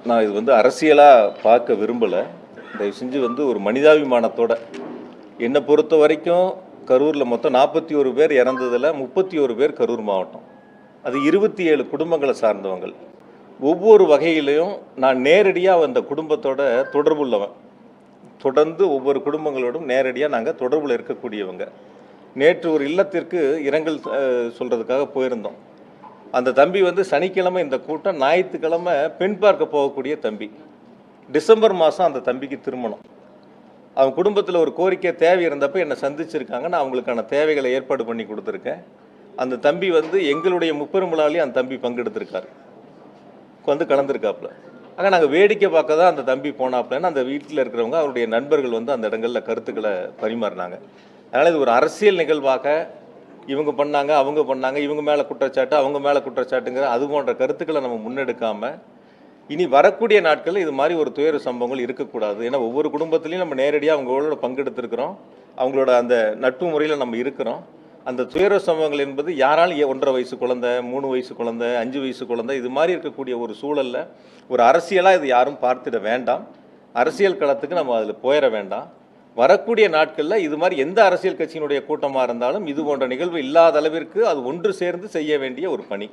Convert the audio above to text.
நான் இது அரசியலாக பார்க்க விரும்பலை. தயவு செஞ்சு ஒரு மனிதாபிமானத்தோட என்னை பொறுத்த வரைக்கும் கரூரில் மொத்தம் 41 பேர் இறந்ததில் 31 பேர் கரூர் மாவட்டம். அது 27 குடும்பங்களை சார்ந்தவங்கள். ஒவ்வொரு வகையிலையும் நான் நேரடியாக அந்த குடும்பத்தோட தொடர்புள்ளவன். தொடர்ந்து ஒவ்வொரு குடும்பங்களோடும் நேரடியாக நாங்கள் தொடர்பில் இருக்கக்கூடியவங்க. நேற்று ஒரு இல்லத்திற்கு இரங்கல் சொல்கிறதுக்காக போயிருந்தோம். அந்த தம்பி சனிக்கிழமை இந்த கூட்டம், ஞாயிற்றுக்கிழமை பெண் பார்க்க போகக்கூடிய தம்பி. டிசம்பர் மாதம் அந்த தம்பிக்கு திருமணம். அவங்க குடும்பத்தில் ஒரு கோரிக்கை தேவை இருந்தப்போ என்னை சந்திச்சிருக்காங்க. நான் அவங்களுக்கான தேவைகளை ஏற்பாடு பண்ணி கொடுத்துருக்கேன். அந்த தம்பி எங்களுடைய முப்பெரும் விழாவிலேயே அந்த தம்பி பங்கெடுத்திருக்காரு, கலந்துருக்காப்புல. ஆக நாங்கள் வேடிக்கை பார்க்க தான் அந்த தம்பி போனாப்புலன்னு அந்த வீட்டில் இருக்கிறவங்க அவருடைய நண்பர்கள் அந்த இடங்களில் கருத்துக்களை பரிமாறினாங்க. அதனால் இது ஒரு அரசியல் நிகழ்வாக இவங்க பண்ணாங்க, அவங்க பண்ணாங்க, இவங்க மேலே குற்றச்சாட்டு, அவங்க மேலே குற்றச்சாட்டுங்கிற அது போன்ற கருத்துக்களை நம்ம முன்னெடுக்காமல் இனி வரக்கூடிய நாட்களில் இது மாதிரி ஒரு துயர சம்பவங்கள் இருக்கக்கூடாது. ஏன்னா ஒவ்வொரு குடும்பத்திலையும் நம்ம நேரடியாக அவங்களோட பங்கெடுத்திருக்கிறோம், அவங்களோட அந்த நட்பு முறையில் நம்ம இருக்கிறோம். அந்த துயர சம்பவங்கள் என்பது யாராலும் 1.5 வயசு குழந்தை, 3 வயசு குழந்தை, 5 வயசு குழந்தை, இது மாதிரி இருக்கக்கூடிய ஒரு சூழலில் ஒரு அரசியலாக இது யாரும் பார்த்திட வேண்டாம். அரசியல் களத்துக்கு நம்ம அதில் போயிட வேண்டாம். வரக்கூடிய நாட்களில் இது மாதிரி எந்த அரசியல் கட்சியினுடைய கூட்டமாக இருந்தாலும் இது போன்ற நிகழ்வு இல்லாத அளவிற்கு அது ஒன்று சேர்ந்து செய்ய வேண்டிய ஒரு பணி.